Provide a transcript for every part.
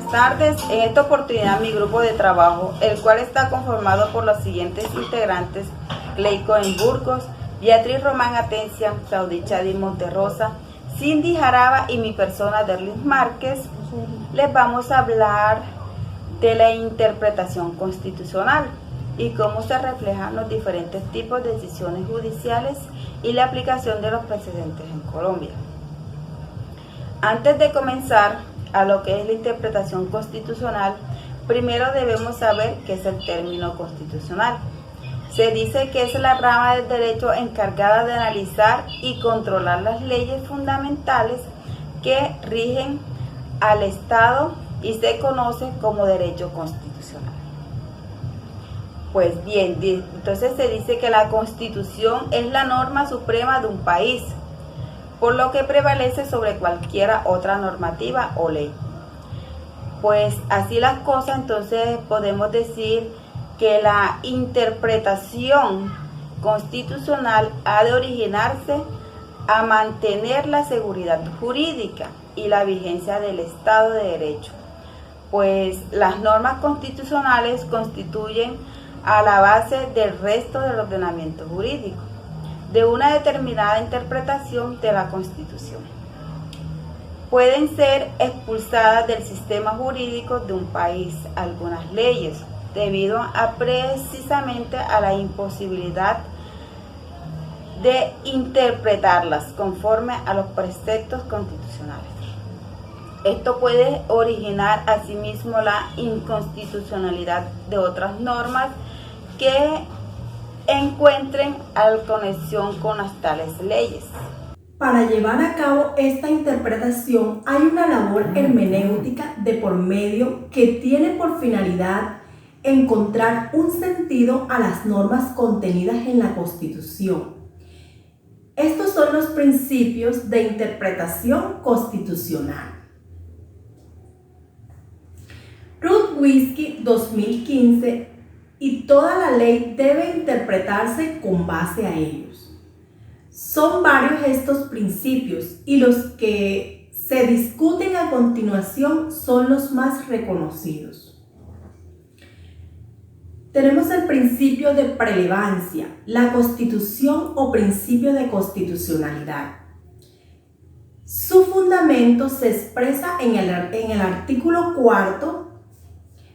buenas tardes. En esta oportunidad mi grupo de trabajo, el cual está conformado por los siguientes integrantes: Clay Cohen Burgos, Beatriz Román Atencia, Saudí Chadi Monterrosa, Cindy Jaraba y mi persona Derlis Márquez, les vamos a hablar de la interpretación constitucional y cómo se reflejan los diferentes tipos de decisiones judiciales y la aplicación de los precedentes en Colombia. Antes de comenzar a lo que es la interpretación constitucional, primero debemos saber qué es el término constitucional. Se dice que es la rama del derecho encargada de analizar y controlar las leyes fundamentales que rigen al Estado y se conoce como derecho constitucional. Pues bien, entonces se dice que la Constitución es la norma suprema de un país, por lo que prevalece sobre cualquier otra normativa o ley. Pues así las cosas, entonces podemos decir que la interpretación constitucional ha de originarse a mantener la seguridad jurídica y la vigencia del Estado de Derecho, pues las normas constitucionales constituyen a la base del resto del ordenamiento jurídico de una determinada interpretación de la Constitución. Pueden ser expulsadas del sistema jurídico de un país algunas leyes debido a precisamente a la imposibilidad de interpretarlas conforme a los preceptos constitucionales. Esto puede originar asimismo la inconstitucionalidad de otras normas que encuentren conexión con las tales leyes. Para llevar a cabo esta interpretación hay una labor hermenéutica de por medio que tiene por finalidad encontrar un sentido a las normas contenidas en la Constitución. Estos son los principios de interpretación constitucional. Ruth Whisky 2015 y toda la ley debe interpretarse con base a ellos. Son varios estos principios y los que se discuten a continuación son los más reconocidos. Tenemos el principio de prelevancia, la Constitución o principio de constitucionalidad. Su fundamento se expresa en el artículo 4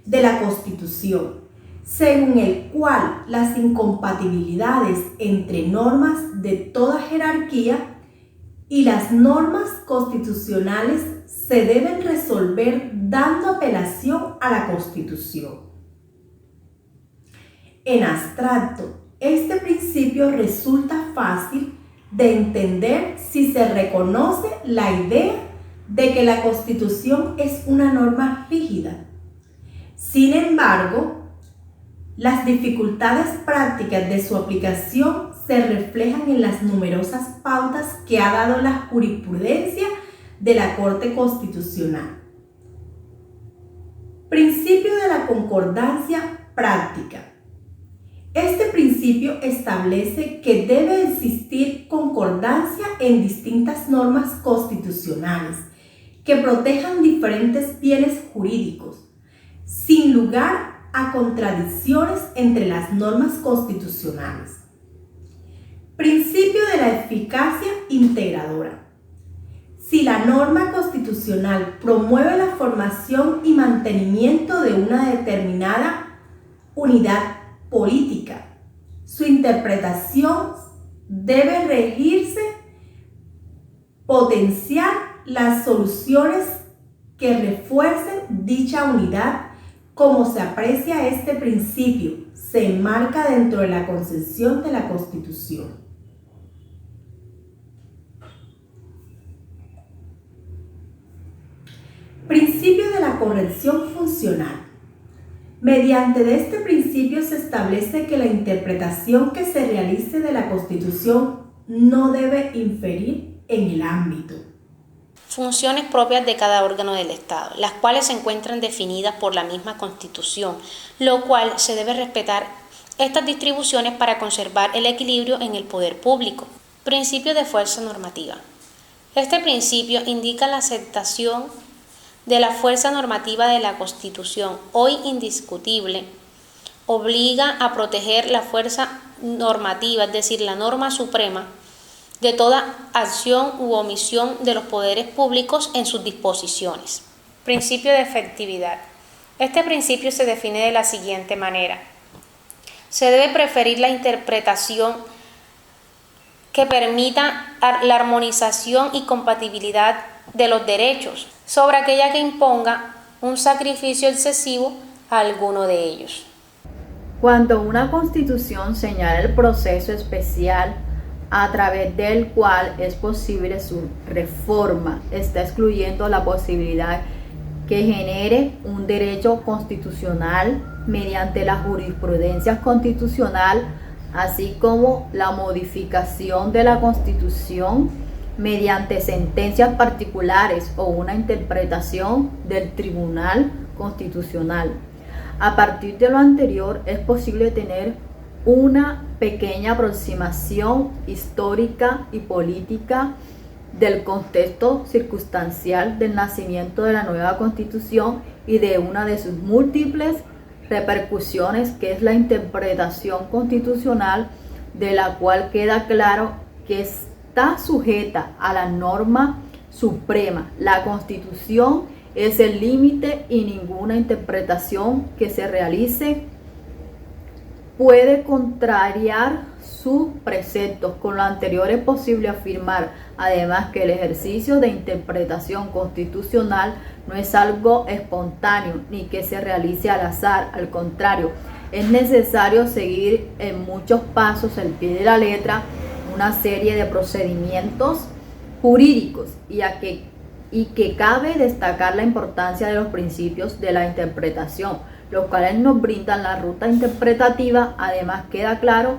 de la Constitución, según el cual las incompatibilidades entre normas de toda jerarquía y las normas constitucionales se deben resolver dando apelación a la Constitución. En abstracto, este principio resulta fácil de entender si se reconoce la idea de que la Constitución es una norma rígida. Sin embargo, las dificultades prácticas de su aplicación se reflejan en las numerosas pautas que ha dado la jurisprudencia de la Corte Constitucional. Principio de la concordancia práctica. Este principio establece que debe existir concordancia en distintas normas constitucionales que protejan diferentes bienes jurídicos, sin lugar a contradicciones entre las normas constitucionales. Principio de la eficacia integradora. Si la norma constitucional promueve la formación y mantenimiento de una determinada unidad política, su interpretación debe regirse, potenciar las soluciones que refuercen dicha unidad. Como se aprecia este principio, se enmarca dentro de la concepción de la Constitución. Principio de la corrección funcional. Mediante este principio se establece que la interpretación que se realice de la Constitución no debe inferir en el ámbito. Funciones propias de cada órgano del Estado, las cuales se encuentran definidas por la misma Constitución, lo cual se debe respetar estas distribuciones para conservar el equilibrio en el poder público. Principio de fuerza normativa. Este principio indica la aceptación de la fuerza normativa de la Constitución, hoy indiscutible, obliga a proteger la fuerza normativa, es decir, la norma suprema, de toda acción u omisión de los poderes públicos en sus disposiciones. Principio de efectividad. Este principio se define de la siguiente manera. Se debe preferir la interpretación que permita la armonización y compatibilidad de los derechos sobre aquella que imponga un sacrificio excesivo a alguno de ellos. Cuando una constitución señala el proceso especial a través del cual es posible su reforma, está excluyendo la posibilidad que genere un derecho constitucional mediante la jurisprudencia constitucional, así como la modificación de la Constitución mediante sentencias particulares o una interpretación del Tribunal Constitucional. A partir de lo anterior, es posible tener una pequeña aproximación histórica y política del contexto circunstancial del nacimiento de la nueva Constitución y de una de sus múltiples repercusiones, que es la interpretación constitucional, de la cual queda claro que está sujeta a la norma suprema. La Constitución es el límite y ninguna interpretación que se realice puede contrariar sus preceptos. Con lo anterior es posible afirmar, además, que el ejercicio de interpretación constitucional no es algo espontáneo ni que se realice al azar. Al contrario, es necesario seguir en muchos pasos al pie de la letra una serie de procedimientos jurídicos y que cabe destacar la importancia de los principios de la interpretación, los cuales nos brindan la ruta interpretativa. Además, queda claro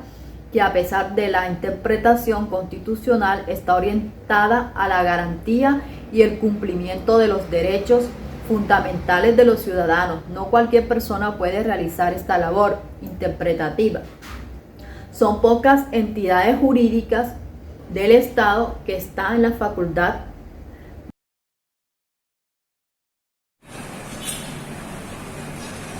que a pesar de la interpretación constitucional está orientada a la garantía y el cumplimiento de los derechos fundamentales de los ciudadanos. No cualquier persona puede realizar esta labor interpretativa. Son pocas entidades jurídicas del Estado que están en la facultad.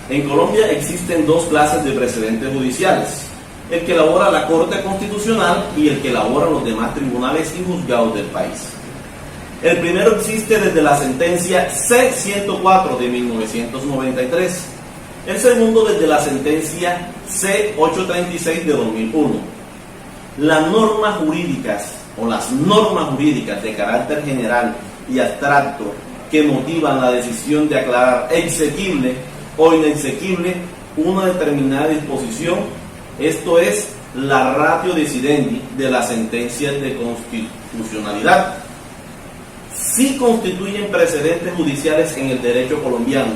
En Colombia existen dos clases de precedentes judiciales: el que elabora la Corte Constitucional y el que elaboran los demás tribunales y juzgados del país. El primero existe desde la sentencia C-104 de 1993, el segundo desde la sentencia C-836 de 2001. Las normas jurídicas de carácter general y abstracto que motivan la decisión de aclarar exequible o inexequible una determinada disposición, esto es, la ratio decidendi de las sentencias de constitucionalidad, sí constituyen precedentes judiciales en el derecho colombiano.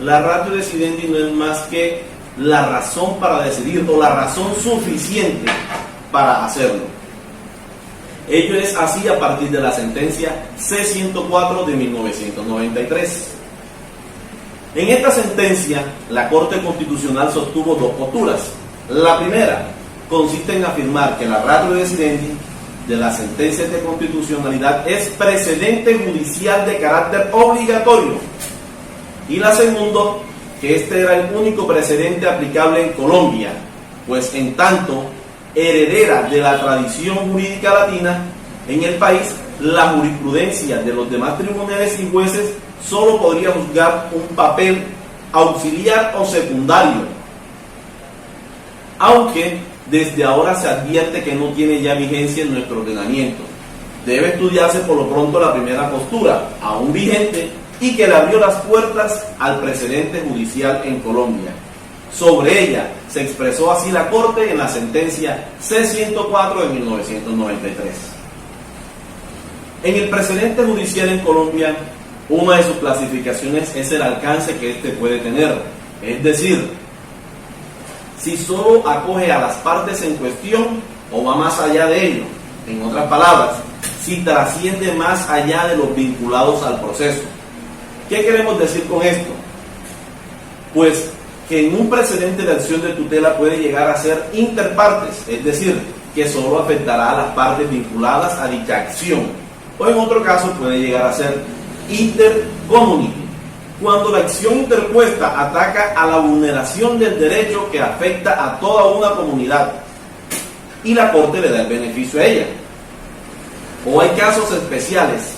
La ratio decidendi no es más que la razón para decidir o la razón suficiente para hacerlo. Ello es así a partir de la sentencia C-104 de 1993. En esta sentencia, la Corte Constitucional sostuvo dos posturas. La primera consiste en afirmar que la ratio decidendi de las sentencias de constitucionalidad es precedente judicial de carácter obligatorio, y la segunda, que este era el único precedente aplicable en Colombia, pues en tanto heredera de la tradición jurídica latina, en el país la jurisprudencia de los demás tribunales y jueces solo podría juzgar un papel auxiliar o secundario, aunque desde ahora se advierte que no tiene ya vigencia en nuestro ordenamiento. Debe estudiarse por lo pronto la primera postura, aún vigente, y que le abrió las puertas al precedente judicial en Colombia. Sobre ella se expresó así la Corte en la sentencia C-104 de 1993. En el precedente judicial en Colombia, una de sus clasificaciones es el alcance que éste puede tener, es decir, si solo acoge a las partes en cuestión o va más allá de ello. En otras palabras, si trasciende más allá de los vinculados al proceso. ¿Qué queremos decir con esto? Pues que en un precedente de acción de tutela puede llegar a ser interpartes, es decir, que solo afectará a las partes vinculadas a dicha acción, o en otro caso puede llegar a ser inter communicum, cuando la acción interpuesta ataca a la vulneración del derecho que afecta a toda una comunidad y la Corte le da el beneficio a ella. O hay casos especiales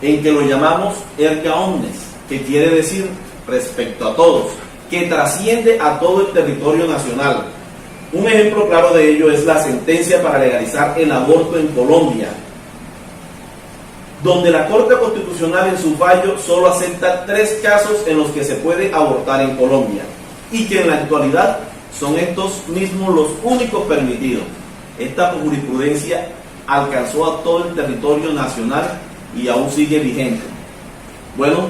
en que lo llamamos erga omnes, que quiere decir respecto a todos, que trasciende a todo el territorio nacional. Un ejemplo claro de ello es la sentencia para legalizar el aborto en Colombia, donde la Corte Constitucional en su fallo solo acepta 3 casos en los que se puede abortar en Colombia, y que en la actualidad son estos mismos los únicos permitidos. Esta jurisprudencia alcanzó a todo el territorio nacional y aún sigue vigente. Bueno,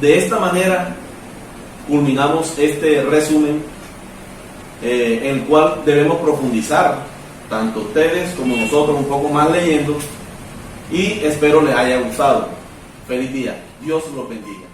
de esta manera culminamos este resumen, en el cual debemos profundizar, tanto ustedes como nosotros, un poco más leyendo, y espero les haya gustado. Feliz día. Dios los bendiga.